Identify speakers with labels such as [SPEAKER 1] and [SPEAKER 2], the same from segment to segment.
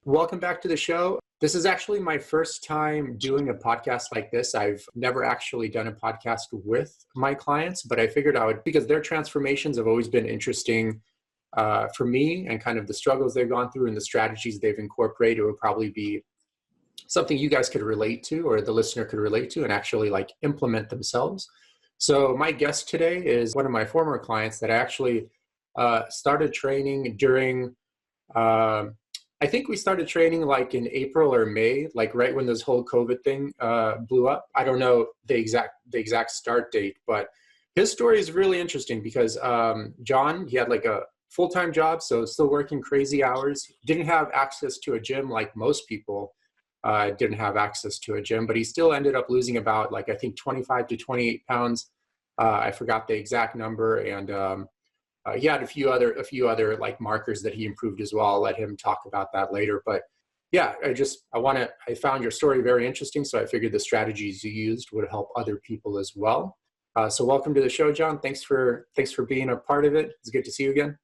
[SPEAKER 1] Welcome back to the show. This is actually my first time doing a podcast like this. I've never actually done a podcast with my clients, but I figured I would, because their transformations have always been interesting for me, and kind of the struggles they've gone through and the strategies they've incorporated would probably be something you guys could relate to, or the listener could relate to, and actually like implement themselves. So my guest today is one of my former clients that I actually started training during I think we started training like in April or May, like right when this whole COVID thing blew up. I don't know the exact start date, but his story is really interesting because John, he had like a full-time job, so still working crazy hours, didn't have access to a gym like most people didn't have access to a gym, but he still ended up losing about like, I think 25 to 28 pounds. I forgot the exact number. And he had a few other like markers that he improved as well. I'll let him talk about that later. But yeah, I found your story very interesting. So I figured the strategies you used would help other people as well. So welcome to the show, John. Thanks for being a part of it. It's good to see you again.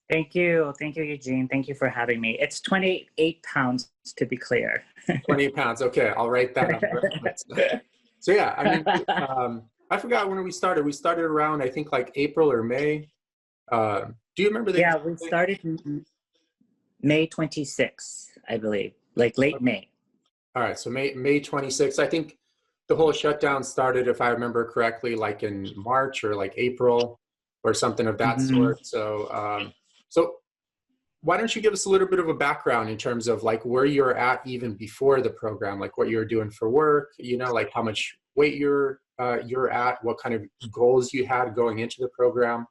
[SPEAKER 2] Thank you, Eugene. Thank you for having me. It's 28 pounds to be clear.
[SPEAKER 1] 28 pounds. Okay, I'll write that up. So yeah, I mean, I forgot when we started. We started around, I think, like April or May. Do you remember that?
[SPEAKER 2] Yeah, we started May 26th, I believe, like late May.
[SPEAKER 1] All right, so May 26th. I think the whole shutdown started, if I remember correctly, like in March or like April or something of that sort. So, so why don't you give us a little bit of a background in terms of like where you're at even before the program, like what you're doing for work, like how much weight you're at, what kind of goals you had going into the program.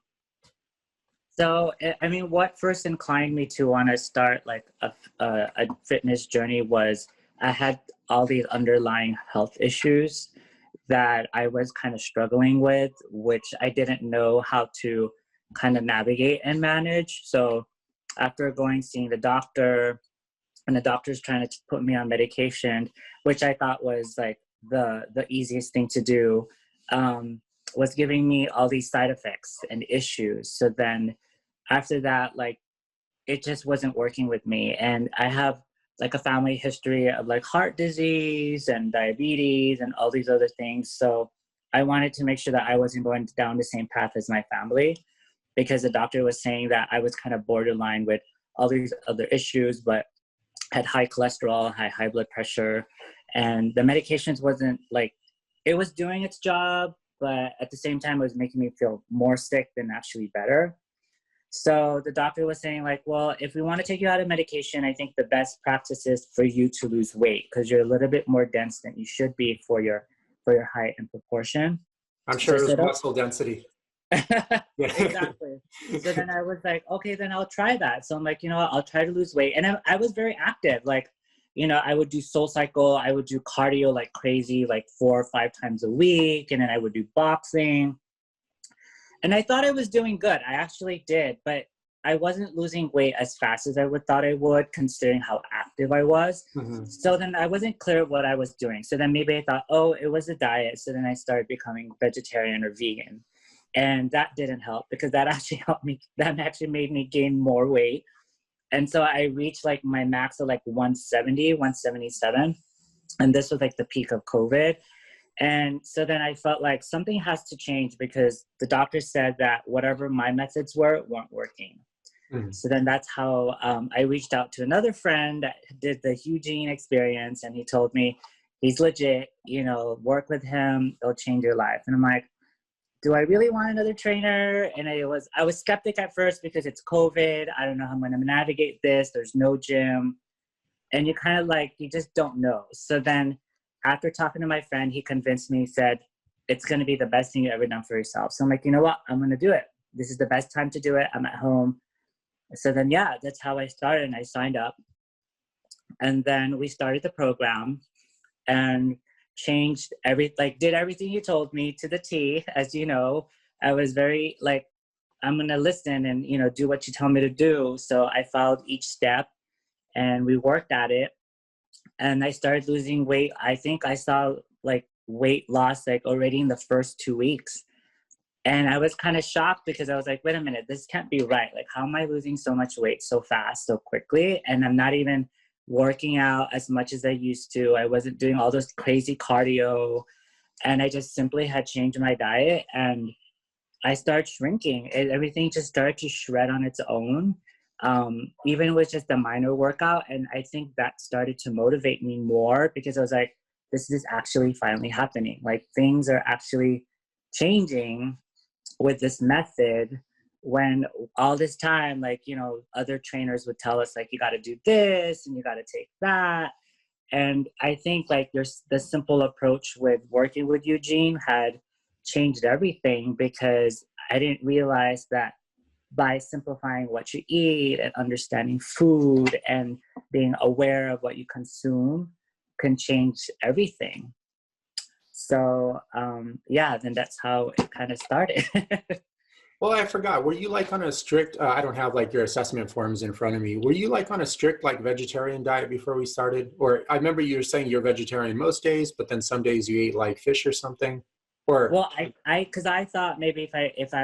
[SPEAKER 2] So, I mean, what first inclined me to want to start like a fitness journey was I had all these underlying health issues that I was kind of struggling with, which I didn't know how to kind of navigate and manage. So after seeing the doctor, and the doctor's trying to put me on medication, which I thought was like the easiest thing to do, was giving me all these side effects and issues. So then after that, like, it just wasn't working with me. And I have like a family history of like heart disease and diabetes and all these other things. So I wanted to make sure that I wasn't going down the same path as my family, because the doctor was saying that I was kind of borderline with all these other issues, but had high cholesterol, high blood pressure, and the medications wasn't like, it was doing its job, but at the same time, it was making me feel more sick than actually better. So the doctor was saying like, well, if we want to take you out of medication, I think the best practice is for you to lose weight because you're a little bit more dense than you should be for your height and proportion.
[SPEAKER 1] I'm sure it was muscle density.
[SPEAKER 2] Exactly. So then I was like, okay, then I'll try that. So I'm like, I'll try to lose weight. And I was very active. Like, I would do SoulCycle. I would do cardio like crazy, like 4 or 5 times a week. And then I would do boxing. And I thought I was doing good. I actually did, but I wasn't losing weight as fast as I thought I would, considering how active I was. Mm-hmm. So then I wasn't clear what I was doing. So then maybe I thought, oh, it was a diet. So then I started becoming vegetarian or vegan. And that didn't help because that actually helped me. That actually made me gain more weight. And so I reached like my max of like 170, 177. And this was like the peak of COVID. And so then I felt like something has to change because the doctor said that whatever my methods weren't working. Mm-hmm. So then that's how I reached out to another friend that did the Eugene experience. And he told me, he's legit, work with him, it'll change your life. And I'm like, do I really want another trainer? And I was skeptic at first because it's COVID. I don't know how I'm going to navigate this. There's no gym. And you kind of like, you just don't know. So then after talking to my friend, he convinced me, he said, it's going to be the best thing you've ever done for yourself. So I'm like, you know what? I'm going to do it. This is the best time to do it. I'm at home. So then, yeah, that's how I started. And I signed up. And then we started the program and changed did everything you told me to the T. As you know, I was very like, I'm going to listen and, do what you tell me to do. So I followed each step and we worked at it. And I started losing weight. I think I saw like weight loss like already in the first 2 weeks. And I was kind of shocked because I was like, wait a minute, this can't be right. Like, how am I losing so much weight so fast, so quickly? And I'm not even working out as much as I used to. I wasn't doing all those crazy cardio, and I just simply had changed my diet, and I started shrinking. Everything just started to shred on its own, even with just a minor workout. And I think that started to motivate me more, because I was like, this is actually finally happening. Like, things are actually changing with this method, when all this time, like, you know, other trainers would tell us, like, you got to do this and you got to take that. And I think, like, there's the simple approach with working with Eugene had changed everything, because I didn't realize that by simplifying what you eat and understanding food and being aware of what you consume can change everything. So yeah, then that's how it kind of started.
[SPEAKER 1] Well, I forgot. Were you like on a strict, I don't have like your assessment forms in front of me. Were you like on a strict like vegetarian diet before we started? Or I remember you were saying you're vegetarian most days, but then some days you ate like fish or something? Or,
[SPEAKER 2] Well, because I thought maybe if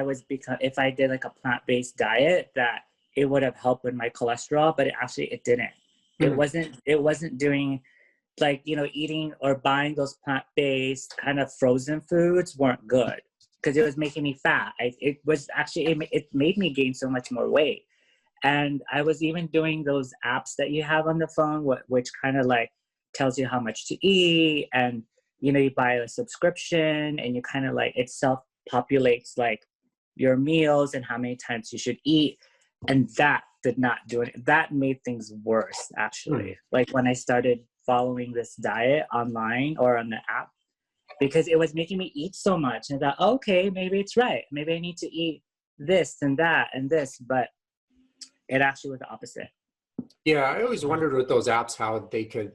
[SPEAKER 2] I did like a plant-based diet, that it would have helped with my cholesterol, but it didn't.
[SPEAKER 1] hmm,
[SPEAKER 2] It wasn't doing, like, you know, eating or buying those plant-based kind of frozen foods weren't good, because it was making me fat. It made me gain so much more weight. And I was even doing those apps that you have on the phone, which kind of like tells you how much to eat. And, you know, you buy a subscription and you kind of like, it self populates like your meals and how many times you should eat. And that did not do it. That made things worse,
[SPEAKER 1] hmm.
[SPEAKER 2] actually. Like, when I started following this diet online or on the app, because it was making me eat so much. And I thought, okay, maybe it's right. Maybe I need to eat this and that and this. But it actually was the opposite.
[SPEAKER 1] Yeah, I always wondered with those apps how they could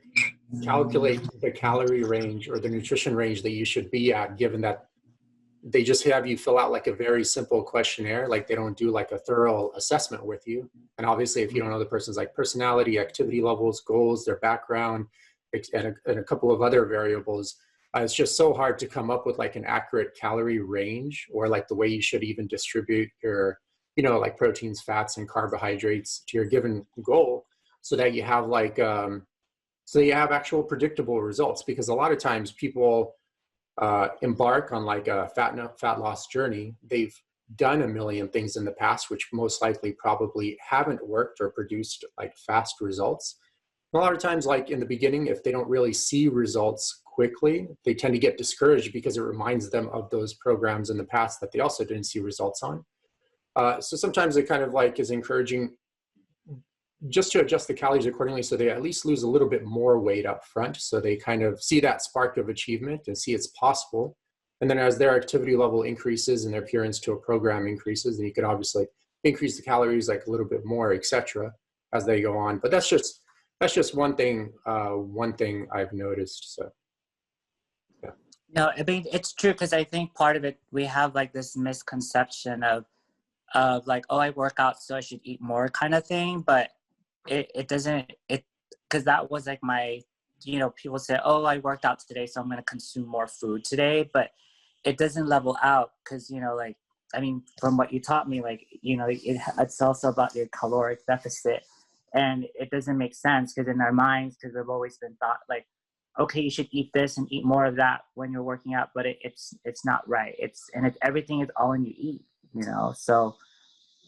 [SPEAKER 1] calculate the calorie range or the nutrition range that you should be at, given that they just have you fill out like a very simple questionnaire. Like they don't do like a thorough assessment with you. And obviously, if you don't know the person's like personality, activity levels, goals, their background, and a couple of other variables, it's just so hard to come up with like an accurate calorie range, or like the way you should even distribute your, you know, like proteins, fats, and carbohydrates to your given goal, so that you have like so you have actual predictable results. Because a lot of times people embark on like a fat loss journey. They've done a million things in the past, which most likely probably haven't worked or produced like fast results. A lot of times, like in the beginning, if they don't really see results quickly, they tend to get discouraged, because it reminds them of those programs in the past that they also didn't see results on. So sometimes it kind of like is encouraging just to adjust the calories accordingly, so they at least lose a little bit more weight up front, so they kind of see that spark of achievement and see it's possible. And then as their activity level increases and their adherence to a program increases, then you can obviously increase the calories like a little bit more, etc., as they go on. But that's just one thing I've noticed. So yeah.
[SPEAKER 2] No, I mean, it's true, because I think part of it, we have like this misconception of like, oh, I work out, so I should eat more kind of thing. But it doesn't, because that was like my, you know, people say, oh, I worked out today, so I'm going to consume more food today. But it doesn't level out, because, you know, like, I mean, from what you taught me, like, you know, it's also about your caloric deficit. And it doesn't make sense, because in our minds, because we've always been thought like, okay, you should eat this and eat more of that when you're working out, but it's not right. Everything is all in you eat, you know. So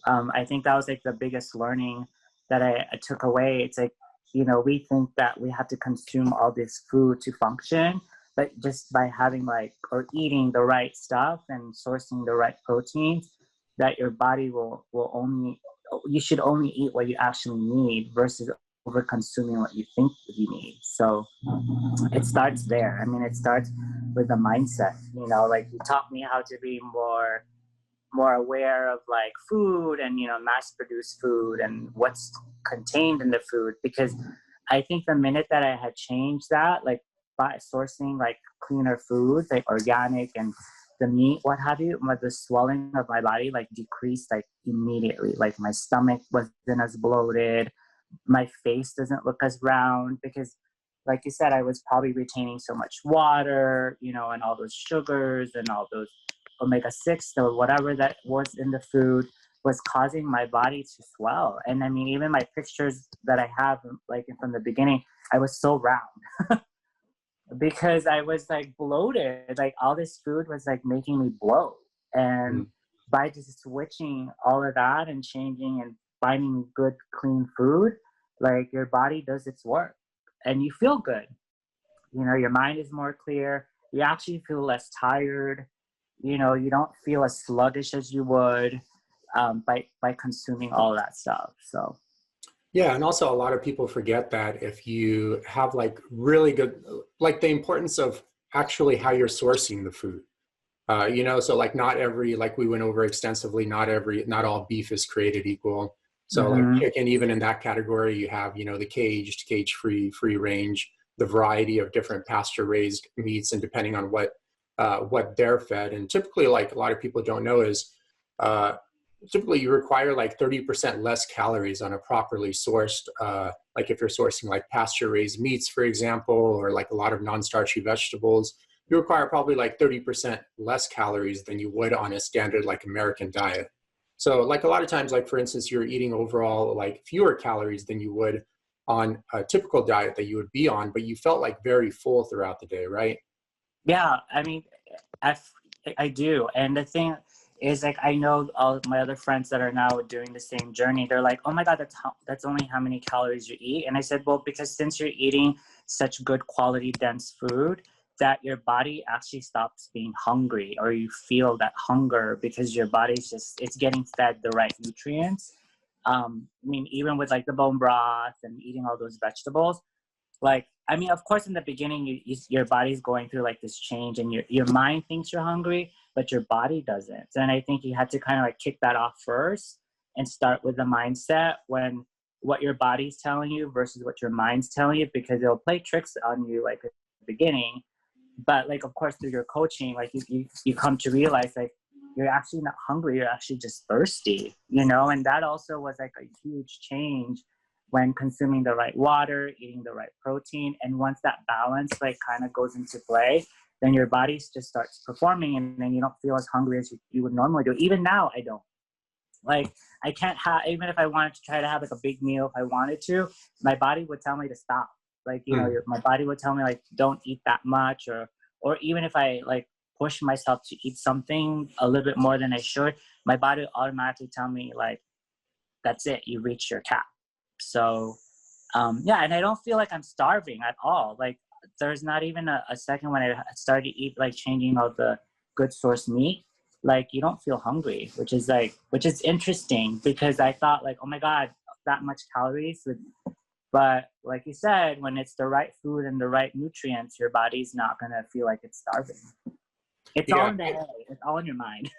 [SPEAKER 2] I think that was like the biggest learning that I took away. It's like, you know, we think that we have to consume all this food to function, but just by having like, or eating the right stuff and sourcing the right proteins, that your body you should only eat what you actually need, versus over consuming what you think you need. So it starts there. I mean, it starts with the mindset, you know, like you taught me how to be more aware of like food and, you know, mass produced food and what's contained in the food. Because I think the minute that I had changed that, like by sourcing like cleaner foods, like organic and the meat, what have you, the swelling of my body like decreased like immediately. Like my stomach wasn't as bloated, my face doesn't look as round, because like you said, I was probably retaining so much water, you know, and all those sugars and all those omega-6 or whatever that was in the food. was causing my body to swell. And I mean, even my pictures that I have, like from the beginning, I was so round because I was like bloated. Like all this food was like making me bloat. And by just switching all of that and changing and finding good, clean food, like your body does its work and you feel good. You know, your mind is more clear. You actually feel less tired. You know, you don't feel as sluggish as you would by consuming all that stuff. So.
[SPEAKER 1] Yeah, and also a lot of people forget that if you have like really good, like the importance of actually how you're sourcing the food. You know, so like not every, like we went over extensively, not all beef is created equal. So like chicken, even in that category, you have, you know, the caged, cage-free, free range, the variety of different pasture-raised meats, and depending on what they're fed. And typically, like a lot of people don't know is, typically you require like 30% less calories on a properly sourced, like if you're sourcing like pasture-raised meats, for example, or like a lot of non-starchy vegetables, you require probably like 30% less calories than you would on a standard like American diet. So like a lot of times, like for instance, you're eating overall like fewer calories than you would on a typical diet that you would be on, but you felt like very full throughout the day, right?
[SPEAKER 2] Yeah, I mean, I, I do. And the thing is, like, I know all my other friends that are now doing the same journey. They're like, oh my God, that's only how many calories you eat. And I said, well, because since you're eating such good quality, dense food, that your body actually stops being hungry, or you feel that hunger because your body's it's getting fed the right nutrients. I mean, even with like the bone broth and eating all those vegetables, like, I mean, of course, in the beginning, your body's going through like this change, and your mind thinks you're hungry, but your body doesn't. And I think you had to kind of like kick that off first and start with the mindset when what your body's telling you versus what your mind's telling you, because it'll play tricks on you like at the beginning. But like, of course, through your coaching, like you come to realize like you're actually not hungry, you're actually just thirsty, you know? And that also was like a huge change when consuming the right water, eating the right protein. And once that balance like kind of goes into play, then your body just starts performing, and then you don't feel as hungry as you would normally do. Even now, I don't. Like, I can't have, even if I wanted to try to have like a big meal, if I wanted to, my body would tell me to stop. Like, you know, my body would tell me like, don't eat that much, or even if I like push myself to eat something a little bit more than I should, my body would automatically tell me like, that's it, you reached your cap. So, yeah, and I don't feel like I'm starving at all. Like, there's not even a second when I started to eat, like changing all the good source meat, like you don't feel hungry, which is interesting, because I thought like, oh my God, that much calories. But like you said, when it's the right food and the right nutrients, your body's not going to feel like it's starving. It's all in the head. It's all in your mind.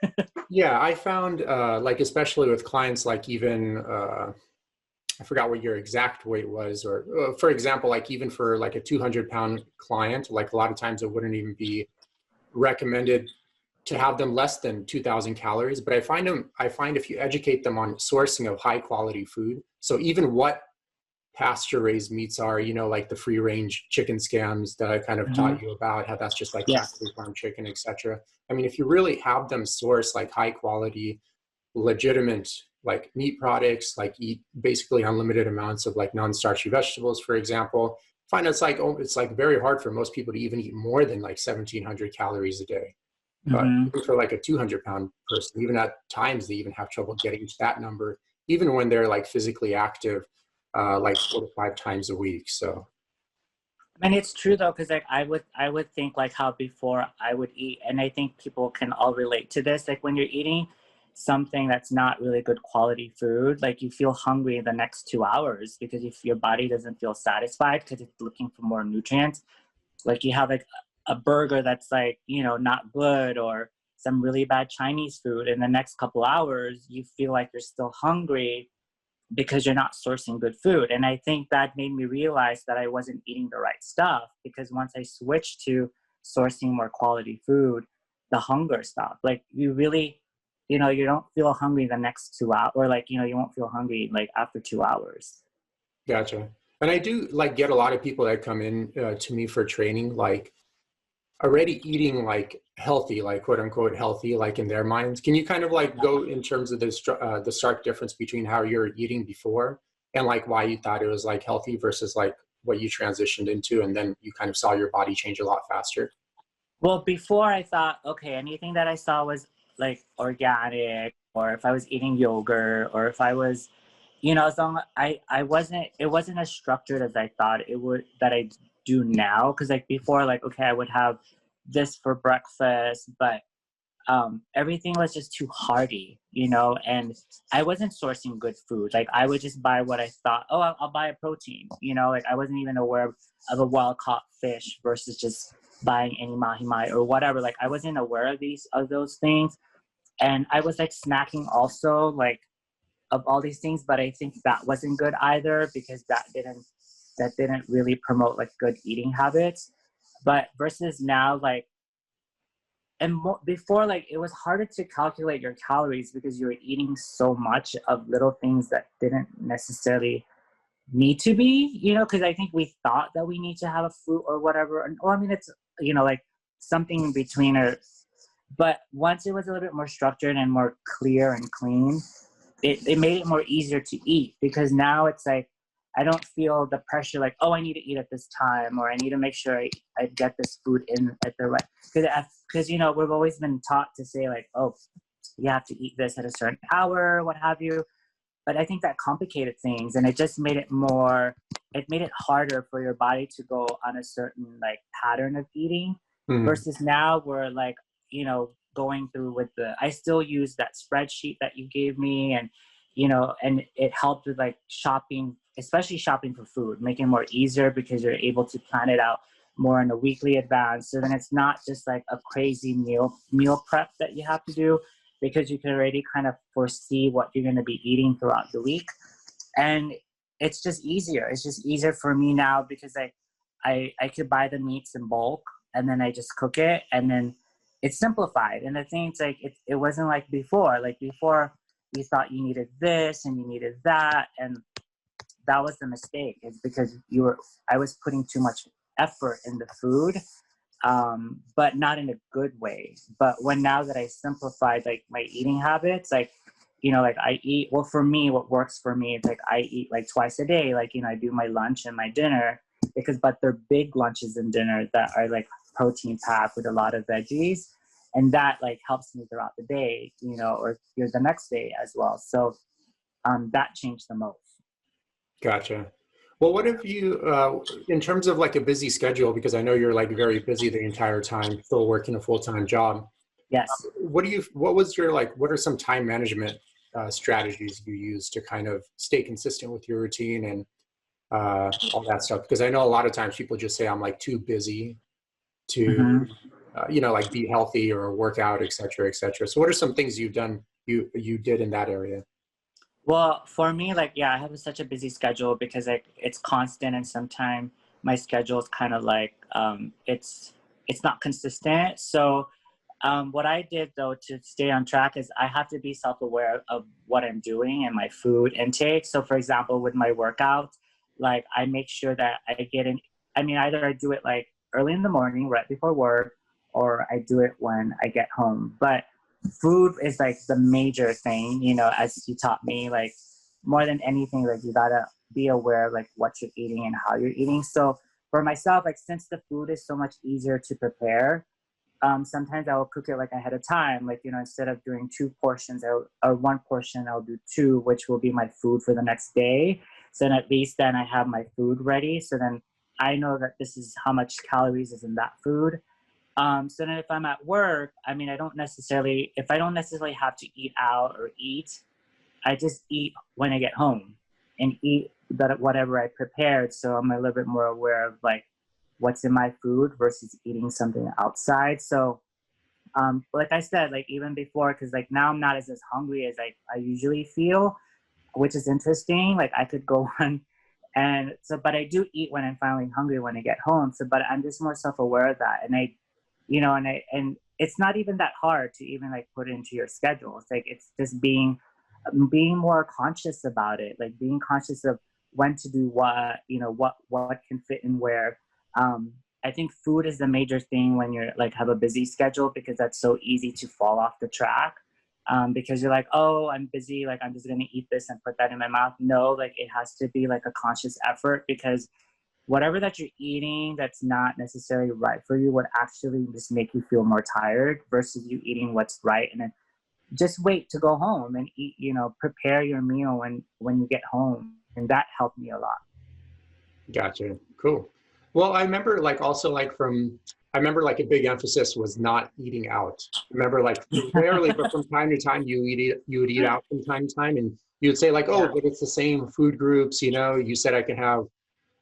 [SPEAKER 1] Yeah, I found like, especially with clients, like even, I forgot what your exact weight was, or for example, like even for like a 200-pound client, like a lot of times it wouldn't even be recommended to have them less than 2,000 calories. But I find if you educate them on sourcing of high quality food, so even what pasture raised meats are, you know, like the free range chicken scams that I kind of taught you about, how that's just like factory farm chicken, etc. I mean, if you really have them source like high quality, legitimate like meat products, like eat basically unlimited amounts of like non-starchy vegetables, for example, find it's like very hard for most people to even eat more than like 1,700 calories a day. But even for like a 200-pound person, even at times they even have trouble getting to that number, even when they're like physically active, like 4 to 5 times a week. So,
[SPEAKER 2] and it's true though, because like I would think like how before I would eat, and I think people can all relate to this. Like when you're eating something that's not really good quality food, like you feel hungry the next 2 hours because if your body doesn't feel satisfied because it's looking for more nutrients. Like you have like a burger that's like, you know, not good, or some really bad Chinese food. In the next couple hours, you feel like you're still hungry because you're not sourcing good food. And I think that made me realize that I wasn't eating the right stuff, because once I switched to sourcing more quality food, the hunger stopped. Like you really, you know, you don't feel hungry the next 2 hours, or like, you know, you won't feel hungry like after 2 hours.
[SPEAKER 1] gotcha. And I do like get a lot of people that come in to me for training, like already eating like healthy, like quote unquote healthy, like in their minds. Can you kind of like go in terms of the stark difference between how you're eating before and like why you thought it was like healthy versus like what you transitioned into, and then you kind of saw your body change a lot faster?
[SPEAKER 2] Well, before I thought, okay, anything that I saw was like organic, or if I was eating yogurt, or if I was, as long I wasn't, it wasn't as structured as I thought it would, that I do now. Cause like before, like, okay, I would have this for breakfast, but everything was just too hearty, and I wasn't sourcing good food. Like I would just buy what I thought, oh, I'll buy a protein, like I wasn't even aware of a wild caught fish versus just buying any mahi mahi or whatever. Like I wasn't aware of those things. And I was like snacking also like of all these things, but I think that wasn't good either because that didn't really promote like good eating habits. But versus now, like, and before, like it was harder to calculate your calories because you were eating so much of little things that didn't necessarily need to be, because I think we thought that we need to have a fruit or whatever. And I mean, it's, like something in between, or, but once it was a little bit more structured and more clear and clean, it made it more easier to eat, because now it's like, I don't feel the pressure like, oh, I need to eat at this time, or I need to make sure I get this food in at the right, because we've always been taught to say like, oh, you have to eat this at a certain hour, what have you. But I think that complicated things, and it just made it harder for your body to go on a certain like pattern of eating. Versus now we're like, going through with I still use that spreadsheet that you gave me, and, and it helped with like shopping, especially shopping for food, making it more easier because you're able to plan it out more in a weekly advance. So then it's not just like a crazy meal prep that you have to do, because you can already kind of foresee what you're going to be eating throughout the week. And it's just easier. It's just easier for me now because I could buy the meats in bulk and then I just cook it, and then it's simplified. And I think it's like, it wasn't like before. Like before you thought you needed this and you needed that. And that was the mistake, is because I was putting too much effort in the food, but not in a good way. But now that I simplified like my eating habits, like, like I eat, well, for me, what works for me is like I eat like twice a day. Like, I do my lunch and my dinner, but they're big lunches and dinner that are like protein packed with a lot of veggies. And that like helps me throughout the day, or the next day as well. So that changed the most.
[SPEAKER 1] Gotcha. Well, what if you, in terms of like a busy schedule, because I know you're like very busy the entire time, still working a full-time job.
[SPEAKER 2] Yes.
[SPEAKER 1] What are some time management strategies you use to kind of stay consistent with your routine and all that stuff? Because I know a lot of times people just say, I'm like too busy to, like be healthy or work out, et cetera, et cetera. So what are some things you did in that area?
[SPEAKER 2] Well, for me, like, yeah, I have such a busy schedule because like it's constant, and sometimes my schedule is kind of like it's not consistent. So what I did though to stay on track is I have to be self-aware of what I'm doing and my food intake. So for example, with my workout, like I make sure that I get in. I mean, either I do it like early in the morning, right before work, or I do it when I get home. But food is like the major thing, as you taught me, like more than anything, like you gotta be aware of like what you're eating and how you're eating. So for myself, like since the food is so much easier to prepare, sometimes I will cook it like ahead of time. Like, instead of doing two portions or one portion, I'll do two, which will be my food for the next day. So then at least then I have my food ready. So then I know that this is how much calories is in that food. So then if I'm at work, I mean, if I don't necessarily have to eat out or eat, I just eat when I get home and eat whatever I prepared. So I'm a little bit more aware of like what's in my food versus eating something outside. So, like I said, like even before, cause like now I'm not as hungry as I usually feel, which is interesting. Like I could go on, and so, but I do eat when I'm finally hungry when I get home. So, but I'm just more self-aware of that. And and it's not even that hard to even like put it into your schedule. It's like, it's just being more conscious about it, like being conscious of when to do what, what can fit in where. I think food is the major thing when you're like have a busy schedule, because that's so easy to fall off the track. Because you're like, oh, I'm busy, like I'm just gonna eat this and put that in my mouth. No, like it has to be like a conscious effort, because whatever that you're eating that's not necessarily right for you would actually just make you feel more tired versus you eating what's right. And then just wait to go home and eat, you know, prepare your meal when you get home. And that helped me a lot.
[SPEAKER 1] Gotcha. Cool. Well, I remember like also like I remember like a big emphasis was not eating out. Remember like rarely, but from time to time you would eat out from time to time, and you would say like, oh, but it's the same food groups, you know, you said I can have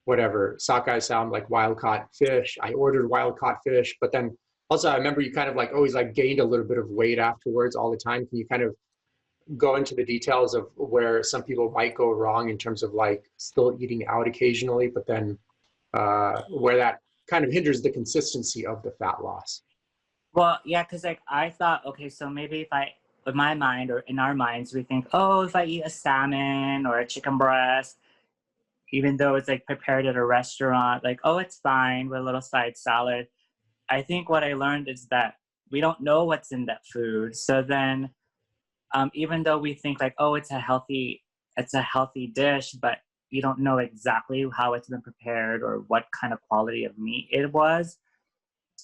[SPEAKER 1] whatever, sockeye salmon, like wild caught fish. I ordered wild caught fish, but then also I remember you kind of like always like gained a little bit of weight afterwards all the time. Can you kind of go into the details of where some people might go wrong in terms of like still eating out occasionally, but then where that kind of hinders the consistency of the fat loss?
[SPEAKER 2] Well, yeah, because like I thought, okay, so maybe if I, in my mind or in our minds, we think, oh, if I eat a salmon or a chicken breast, even though it's like prepared at a restaurant, like, oh, it's fine with a little side salad. I think what I learned is that we don't know what's in that food. So then, even though we think like, oh, it's a healthy dish, but you don't know exactly how it's been prepared or what kind of quality of meat it was.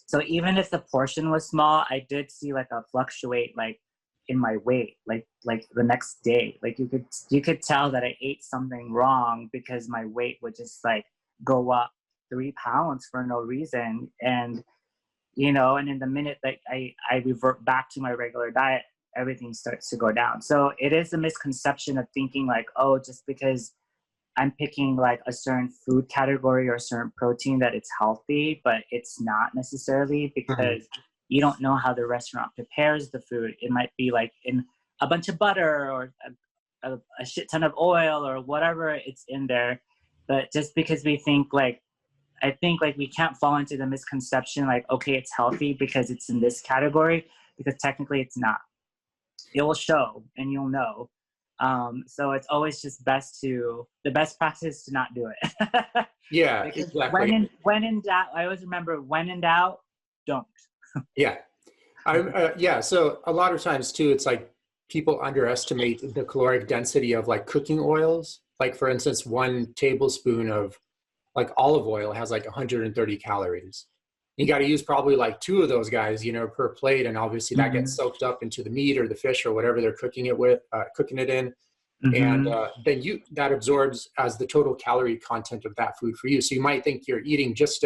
[SPEAKER 2] So even if the portion was small, I did see like a fluctuate like in my weight, like the next day. Like you could tell that I ate something wrong, because my weight would just like go up 3 pounds for no reason. And you know, and in the minute that I revert back to my regular diet, everything starts to go down. So it is a misconception of thinking like, oh, just because I'm picking like a certain food category or a certain protein that it's healthy, but it's not necessarily, because you don't know how the restaurant prepares the food. It might be like in a bunch of butter or a shit ton of oil or whatever it's in there. But just because we think like, I think like we can't fall into the misconception like, okay, it's healthy because it's in this category, because technically it's not. It will show and you'll know. So it's always just the best practice is to not do it.
[SPEAKER 1] Yeah,
[SPEAKER 2] Because
[SPEAKER 1] exactly.
[SPEAKER 2] when in doubt, I always remember, when in doubt, don't.
[SPEAKER 1] Yeah. Yeah. So a lot of times too, it's like people underestimate the caloric density of like cooking oils. Like for instance, 1 tablespoon of like olive oil has like 130 calories. You got to use probably like 2 of those guys, you know, per plate. And obviously that gets
[SPEAKER 2] Mm-hmm.
[SPEAKER 1] soaked up into the meat or the fish or whatever they're cooking it with, cooking it in. And
[SPEAKER 2] Mm-hmm.
[SPEAKER 1] then that absorbs as the total calorie content of that food for you. So you might think you're eating just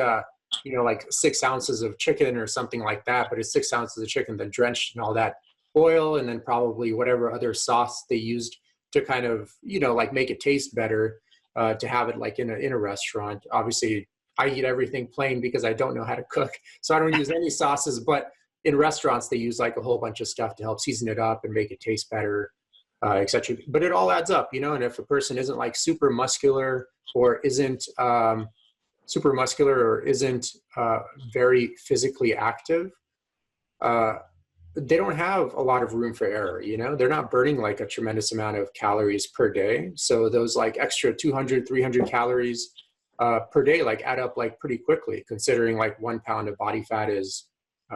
[SPEAKER 1] you know, like 6 ounces of chicken or something like that, but it's 6 ounces of chicken then drenched in all that oil, and then probably whatever other sauce they used to kind of, you know, like make it taste better, to have it like in a restaurant. Obviously I eat everything plain because I don't know how to cook, so I don't use any sauces, but in restaurants they use like a whole bunch of stuff to help season it up and make it taste better, etc. But it all adds up, you know. And if a person isn't like super muscular or isn't very physically active, uh, they don't have a lot of room for error. You know, they're not burning like a tremendous amount of calories per day. So those like extra 200, 300 calories per day like add up like pretty quickly, considering like 1 pound of body fat is,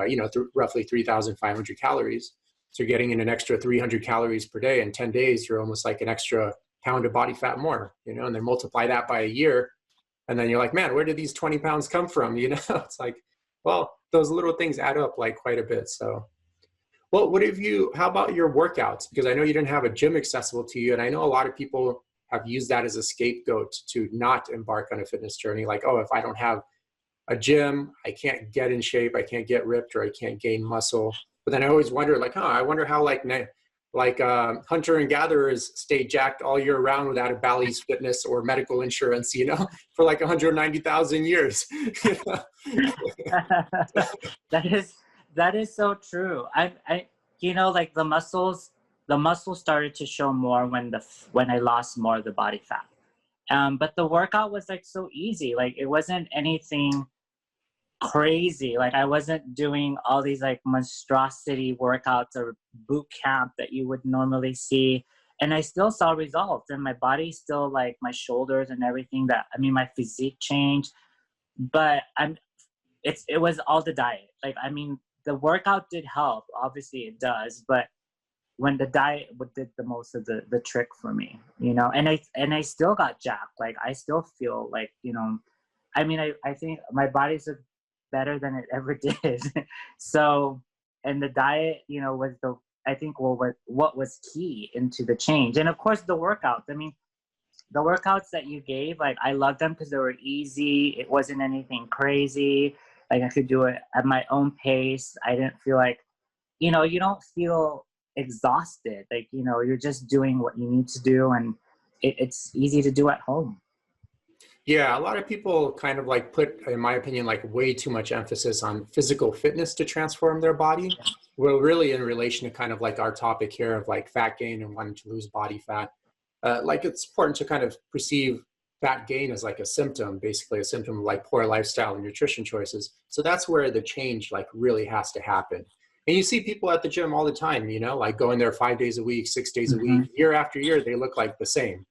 [SPEAKER 1] you know, roughly 3,500 calories. So you're getting in an extra 300 calories per day. In 10 days, you're almost like an extra pound of body fat more, you know, and then multiply that by a year. And then you're like, man, where did these 20 pounds come from? You know, it's like, well, those little things add up like quite a bit. So, well, how about your workouts? Because I know you didn't have a gym accessible to you. And I know a lot of people have used that as a scapegoat to not embark on a fitness journey. Like, oh, if I don't have a gym, I can't get in shape, I can't get ripped, or I can't gain muscle. But then I always wonder, like, I wonder how hunter and gatherers stay jacked all year round without a Bally's fitness or medical insurance, you know, for like 190,000 years.
[SPEAKER 2] That is so true. You know, like the muscles started to show more when I lost more of the body fat. But the workout was like so easy. Like it wasn't anything crazy. Like I wasn't doing all these like monstrosity workouts or boot camp that you would normally see. And I still saw results, and my body still, like my shoulders and everything, my physique changed. But it was all the diet. Like, I mean, the workout did help. Obviously it does, but when the diet did the most of the trick for me, you know, and I still got jacked. Like, I still feel like, you know, I mean, I think my body's better than it ever did. So, and the diet, you know, was I think what was key into the change. And of course the workouts. I mean, the workouts that you gave, like, I loved them because they were easy. It wasn't anything crazy. Like, I could do it at my own pace. I didn't feel like, you know, you don't feel exhausted. Like, you know, you're just doing what you need to do, and it's easy to do at home.
[SPEAKER 1] Yeah, a lot of people kind of like put, in my opinion, like way too much emphasis on physical fitness to transform their body. Well, really in relation to kind of like our topic here of like fat gain and wanting to lose body fat. Like, it's important to kind of perceive fat gain as like a symptom, basically a symptom of like poor lifestyle and nutrition choices. So that's where the change like really has to happen. And you see people at the gym all the time, you know, like going there 5 days a week, 6 days a week, year after year, they look like the same.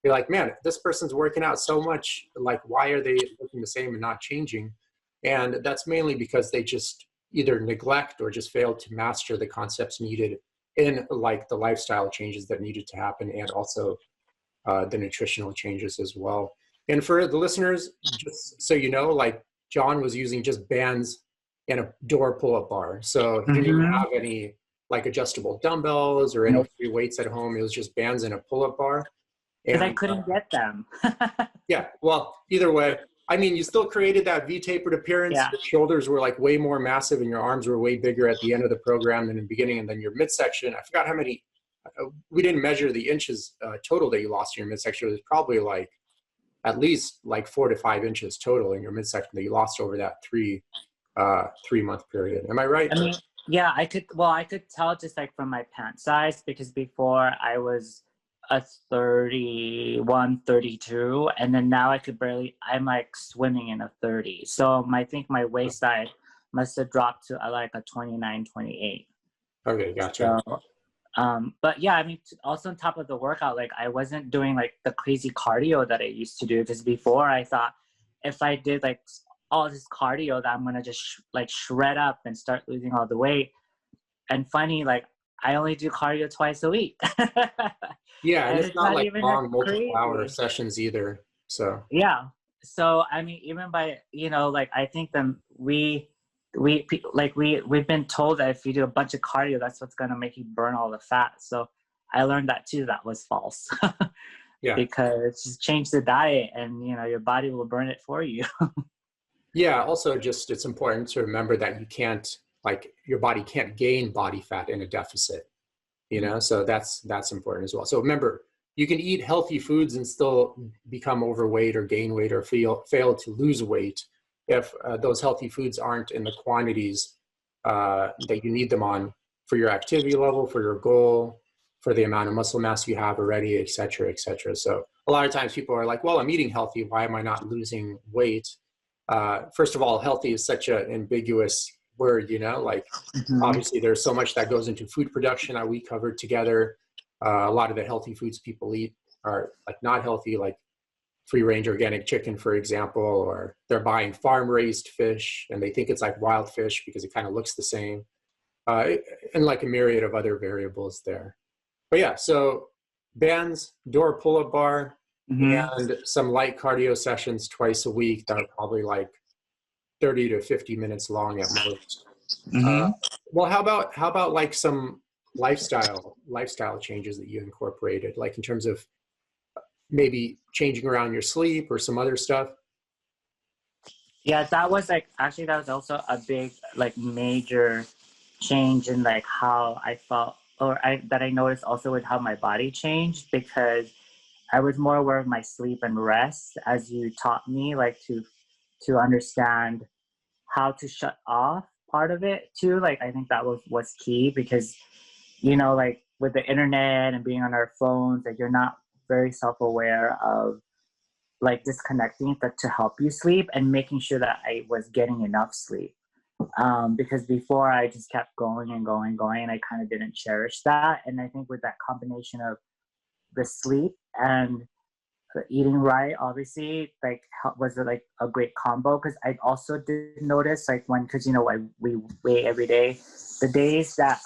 [SPEAKER 1] You're like, man, this person's working out so much. Like, why are they looking the same and not changing? And that's mainly because they just either neglect or just fail to master the concepts needed in like the lifestyle changes that needed to happen, and also the nutritional changes as well. And for the listeners, just so you know, like, John was using just bands and a door pull-up bar. So he didn't even have any like adjustable dumbbells or any free weights at home. It was just bands and a pull-up bar.
[SPEAKER 2] Because I couldn't get them.
[SPEAKER 1] Yeah, well, either way, I mean, you still created that V-tapered appearance.
[SPEAKER 2] Yeah.
[SPEAKER 1] Your shoulders were like way more massive and your arms were way bigger at the end of the program than in the beginning. And then your midsection, I forgot how many, we didn't measure the inches total that you lost in your midsection. It was probably like at least like 4 to 5 inches total in your midsection that you lost over that 3-month period. Am I right?
[SPEAKER 2] I mean, yeah, I could tell just like from my pant size, because before I was a 31, 32, and then now I'm like swimming in a 30. So I think my waist size must have dropped to like a 29, 28.
[SPEAKER 1] Okay, gotcha.
[SPEAKER 2] So, but yeah, I mean, also on top of the workout, like, I wasn't doing like the crazy cardio that I used to do, because before I thought if I did like all this cardio that I'm gonna just like shred up and start losing all the weight. And funny, like, I only do cardio twice a week.
[SPEAKER 1] Yeah, and it's not like long multiple-hour
[SPEAKER 2] crazy
[SPEAKER 1] sessions either. So
[SPEAKER 2] yeah. So I mean, even by, you know, like, I think we've been told that if you do a bunch of cardio, that's what's gonna make you burn all the fat. So I learned that too. That was false.
[SPEAKER 1] yeah,
[SPEAKER 2] Because just change the diet, and you know, your body will burn it for you.
[SPEAKER 1] yeah. Also, just it's important to remember that you can't, like, your body can't gain body fat in a deficit. You know, so that's important as well. So remember, you can eat healthy foods and still become overweight or gain weight or fail to lose weight if those healthy foods aren't in the quantities that you need them on for your activity level, for your goal, for the amount of muscle mass you have already, et cetera, et cetera. So a lot of times people are like, well, I'm eating healthy. Why am I not losing weight? First of all, healthy is such an ambiguous word, you know, like, obviously there's so much that goes into food production that we covered together. A lot of the healthy foods people eat are like not healthy, like free range organic chicken, for example, or they're buying farm raised fish and they think it's like wild fish because it kind of looks the same. And like a myriad of other variables there. But yeah, so bands, door pull-up bar, and some light cardio sessions twice a week that are probably like 30 to 50 minutes long at most. Well, how about like some lifestyle changes that you incorporated, like in terms of maybe changing around your sleep or some other stuff?
[SPEAKER 2] Yeah, that was like, actually that was also a big like major change in like how I felt, that I noticed also with how my body changed, because I was more aware of my sleep and rest, as you taught me, like to understand how to shut off part of it too. Like, I think that was key, because, you know, like with the internet and being on our phones, like, you're not very self-aware of like disconnecting to help you sleep and making sure that I was getting enough sleep. Because before I just kept going and going and going, and I kind of didn't cherish that. And I think with that combination of the sleep and eating right, obviously, like was like a great combo, because I also did notice, like, because we weigh every day. The days that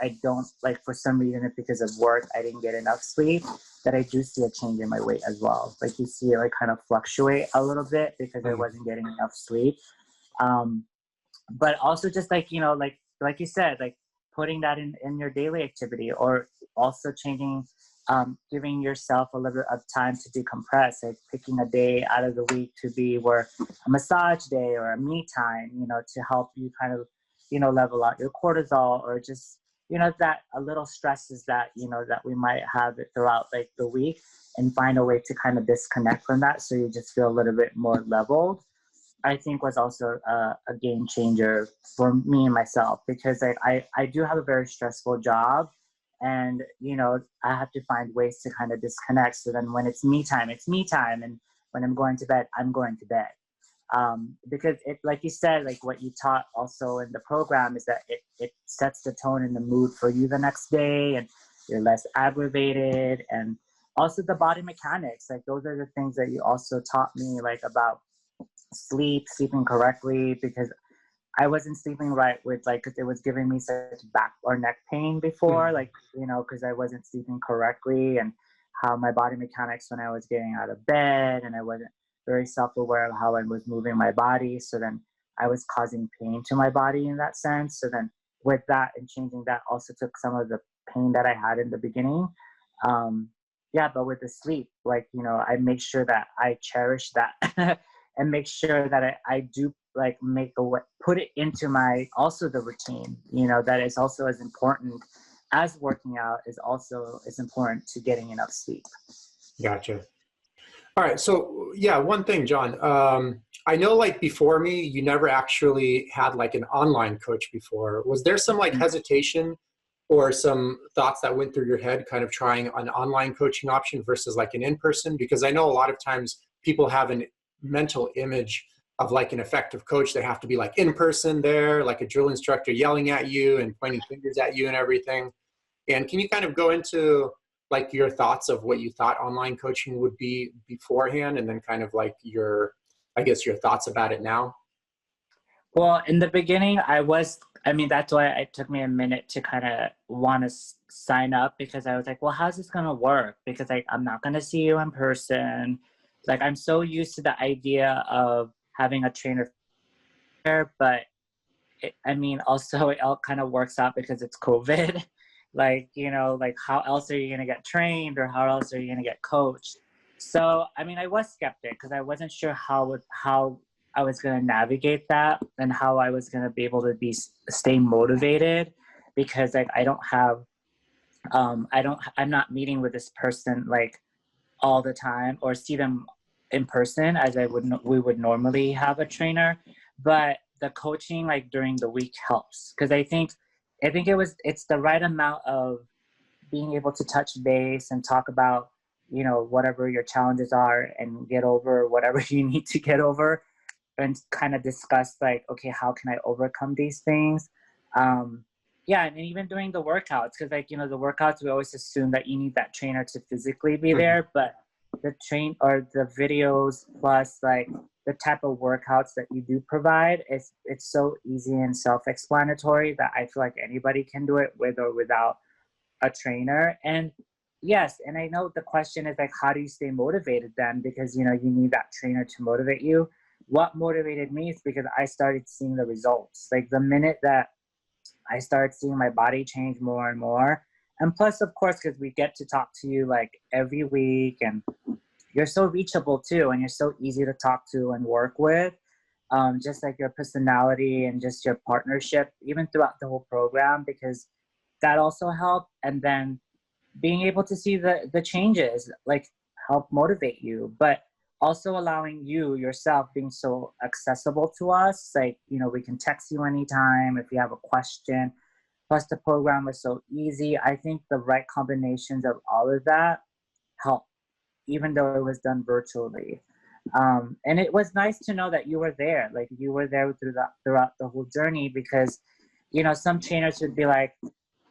[SPEAKER 2] I don't, like, for some reason, it's because of work, I didn't get enough sleep, that I do see a change in my weight as well. Like, you see it like kind of fluctuate a little bit because I wasn't getting enough sleep. But also just like, like you said, like putting that in your daily activity, or also changing, giving yourself a little bit of time to decompress, like picking a day out of the week to be where a massage day or a me time, to help you kind of, level out your cortisol, or just, that a little stresses that, that we might have throughout like the week, and find a way to kind of disconnect from that, so you just feel a little bit more leveled. I think was also a game changer for me and myself, because I do have a very stressful job, and I have to find ways to kind of disconnect. So then when it's me time, and when I'm going to bed, I'm going to bed. Because it, like you said, like what you taught also in the program, is that it sets the tone and the mood for you the next day, and you're less aggravated. And also the body mechanics, like those are the things that you also taught me, like about sleeping correctly, because I wasn't sleeping right with, like, cause it was giving me such back or neck pain before, like, cause I wasn't sleeping correctly, and how my body mechanics when I was getting out of bed, and I wasn't very self-aware of how I was moving my body. So then I was causing pain to my body in that sense. So then with that and changing that also took some of the pain that I had in the beginning. Yeah, but with the sleep, like, I make sure that I cherish that and make sure that I do like put it into my, also the routine, that is also as important as working out, is also as important to getting enough sleep.
[SPEAKER 1] Gotcha. All right. So yeah, one thing, John, I know like before me, you never actually had like an online coach before. Was there some like hesitation or some thoughts that went through your head kind of trying an online coaching option versus like an in-person? Because I know a lot of times people have an mental image of like an effective coach. They have to be like in person there, like a drill instructor yelling at you and pointing fingers at you and everything. And can you kind of go into like your thoughts of what you thought online coaching would be beforehand, and then kind of like I guess your thoughts about it now?
[SPEAKER 2] Well, in the beginning, that's why it took me a minute to kind of want to sign up, because I was like, well, how's this going to work? Because I'm not going to see you in person. Like, I'm so used to the idea of having a trainer there, but also it all kind of works out because it's COVID. Like, like how else are you going to get trained, or how else are you going to get coached? So, I was skeptic because I wasn't sure how I was going to navigate that, and how I was going to be able to stay motivated, because like I'm not meeting with this person like all the time, or see them in person as we would normally have a trainer. But the coaching like during the week helps, because I think it's the right amount of being able to touch base and talk about whatever your challenges are, and get over whatever you need to get over, and kind of discuss like, okay, how can I overcome these things? Yeah, and even doing the workouts, because like, the workouts, we always assume that you need that trainer to physically be there, but the videos, plus like the type of workouts that you do provide, it's so easy and self-explanatory that I feel like anybody can do it with or without a trainer. And yes, and I know the question is like, how do you stay motivated then? Because you need that trainer to motivate you. What motivated me is because I started seeing the results. Like the minute that I started seeing my body change more and more, and plus of course, because we get to talk to you like every week, and you're so reachable too, and you're so easy to talk to and work with, just like your personality and just your partnership, even throughout the whole program, because that also helped. And then being able to see the changes, like, help motivate you, but also allowing you yourself being so accessible to us. Like, we can text you anytime if you have a question. Plus the program was so easy. I think the right combinations of all of that help, even though it was done virtually. And it was nice to know that you were there. Like, you were there throughout the whole journey, because, some trainers would be like,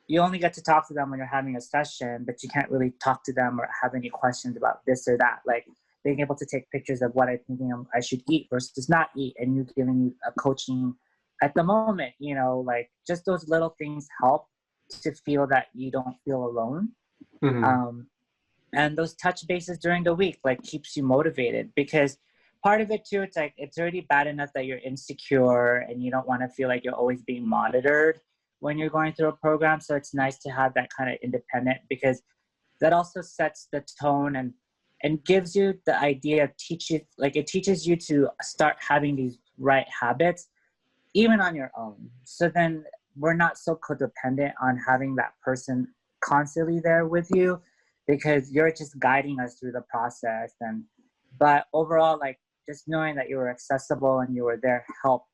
[SPEAKER 2] you only get to talk to them when you're having a session, but you can't really talk to them or have any questions about this or that. Like being able to take pictures of what I'm thinking I should eat versus not eat, and you giving you a coaching at the moment, you know, like just those little things help to feel that you don't feel alone.
[SPEAKER 1] Mm-hmm.
[SPEAKER 2] And those touch bases during the week, like keeps you motivated, because part of it too, it's like, it's already bad enough that you're insecure and you don't want to feel like you're always being monitored when you're going through a program. So it's nice to have that kind of independent, because that also sets the tone and gives you the idea of it teaches you to start having these right habits even on your own. So then we're not so codependent on having that person constantly there with you, because you're just guiding us through the process. And but overall, like just knowing that you were accessible and you were there helped,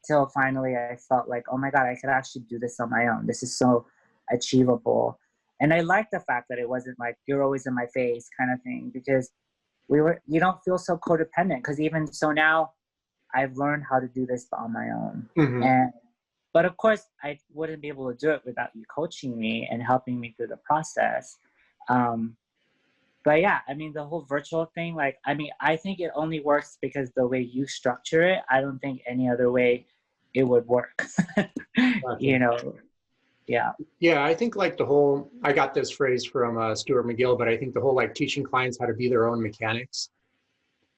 [SPEAKER 2] till finally I felt like, oh my God, I could actually do this on my own. This is so achievable. And I like the fact that it wasn't like you're always in my face kind of thing, because you don't feel so codependent. Because even so now I've learned how to do this on my own.
[SPEAKER 1] Mm-hmm.
[SPEAKER 2] But of course I wouldn't be able to do it without you coaching me and helping me through the process. But yeah, I mean, the whole virtual thing, like, I mean, I think it only works because the way you structure it. I don't think any other way it would work.
[SPEAKER 1] Gotcha.
[SPEAKER 2] You know, yeah.
[SPEAKER 1] Yeah, I think like I got this phrase from Stuart McGill, but I think the whole like teaching clients how to be their own mechanics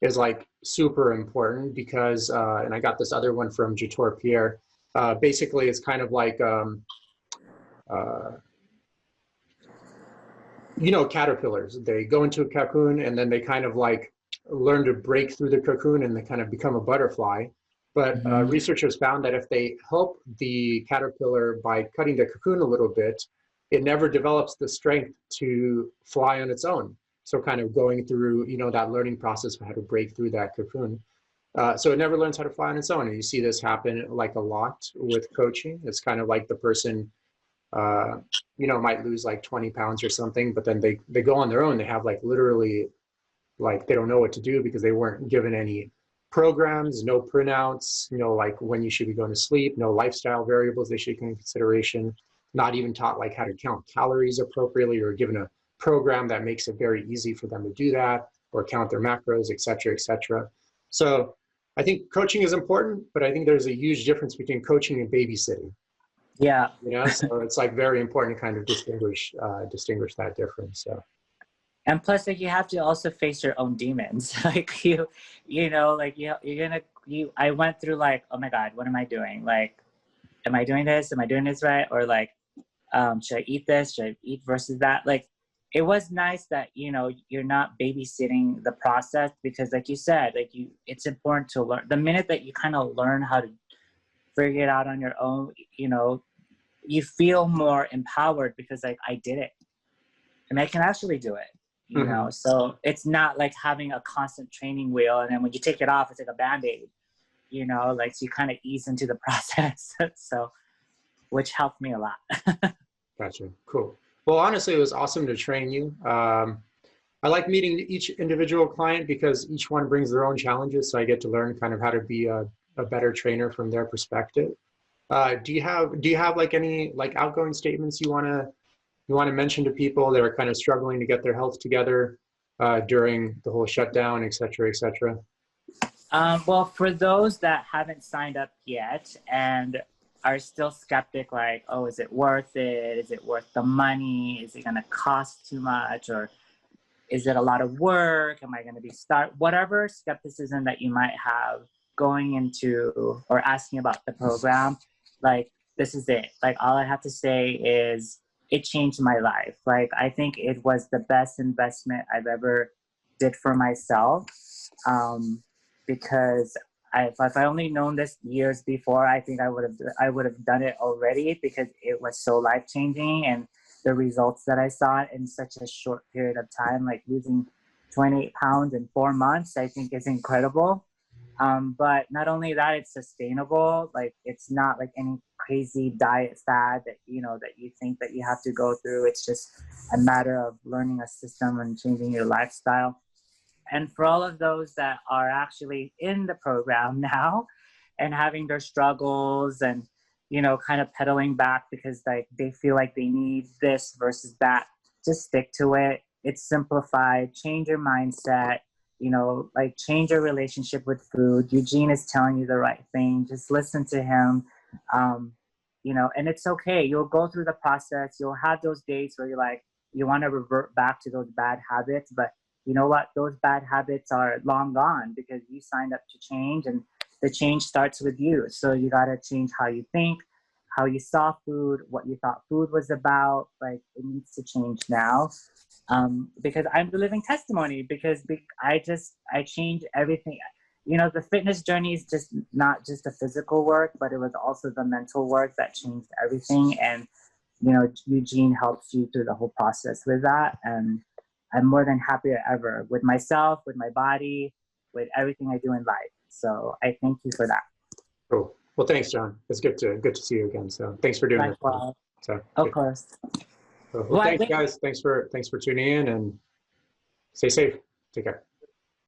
[SPEAKER 1] is like super important because, and I got this other one from Jator Pierre. Basically, it's kind of like, uh, caterpillars. They go into a cocoon and then they kind of like learn to break through the cocoon and they kind of become a butterfly. But
[SPEAKER 2] Hmm.
[SPEAKER 1] researchers found that if they help the caterpillar by cutting the cocoon a little bit, it never develops the strength to fly on its own. So kind of going through, that learning process of how to break through that cocoon. So it never learns how to fly on its own. And you see this happen like a lot with coaching. It's kind of like the person uh, might lose like 20 pounds or something, but then they go on their own. They have like literally like they don't know what to do because they weren't given any programs, no printouts, like when you should be going to sleep, no lifestyle variables they should take into consideration, not even taught like how to count calories appropriately or given a program that makes it very easy for them to do that or count their macros, et cetera, et cetera. So I think coaching is important, but I think there's a huge difference between coaching and babysitting.
[SPEAKER 2] Yeah.
[SPEAKER 1] So it's like very important to kind of distinguish that difference. So
[SPEAKER 2] And plus, like, you have to also face your own demons. Like like I went through like, oh my God, what am I doing? Like, am I doing this? Am I doing this right? Or like, should I eat this? Should I eat versus that? Like, it was nice that, you're not babysitting the process, because like you said, like it's important to learn. The minute that you kind of learn how to figure it out on your own, you feel more empowered, because like I did it and I can actually do it,
[SPEAKER 1] mhm.
[SPEAKER 2] So it's not like having a constant training wheel. And then when you take it off, it's like a Band-Aid, like, so you kind of ease into the process. So, which helped me a lot.
[SPEAKER 1] Gotcha. Cool. Well, honestly, it was awesome to train you. I like meeting each individual client because each one brings their own challenges. So I get to learn kind of how to be a better trainer from their perspective. Do you have like any like outgoing statements you want to mention to people that are kind of struggling to get their health together during the whole shutdown, et cetera, et cetera?
[SPEAKER 2] Well, for those that haven't signed up yet and are still skeptic, like, oh, is it worth it? Is it worth the money? Is it going to cost too much? Or is it a lot of work? Am I going to be whatever skepticism that you might have going into or asking about the program, like, this is it. Like, all I have to say is it changed my life. Like, I think it was the best investment I've ever did for myself. Because if I only known this years before, I think I would have done it already, because it was so life changing, and the results that I saw in such a short period of time, like losing 28 pounds in 4 months, I think is incredible. But not only that, it's sustainable. Like, it's not like any crazy diet fad that you think that you have to go through. It's just a matter of learning a system and changing your lifestyle. And for all of those that are actually in the program now and having their struggles and you know, kind of pedaling back because like they feel like they need this versus that. Just stick to it. It's simplified. Change your mindset. You know, like change your relationship with food. Eugene is telling you the right thing. Just listen to him. You know, and it's okay. You'll go through the process. You'll have those days where you're like, you want to revert back to those bad habits, but you know what? Those bad habits are long gone because you signed up to change, and the change starts with you. So you got to change how you think, how you saw food, what you thought food was about. Like it needs to change now. Because I'm the living testimony, because I changed everything. You know, the fitness journey is just not just the physical work, but it was also the mental work that changed everything. And, you know, Eugene helps you through the whole process with that. And I'm more than happier ever with myself, with my body, with everything I do in life. So I thank you for that.
[SPEAKER 1] Cool. Well, thanks, John. It's good to see you again. So thanks for doing this. So,
[SPEAKER 2] of course.
[SPEAKER 1] Well, thanks, guys. Thanks for tuning in, and stay safe. Take care.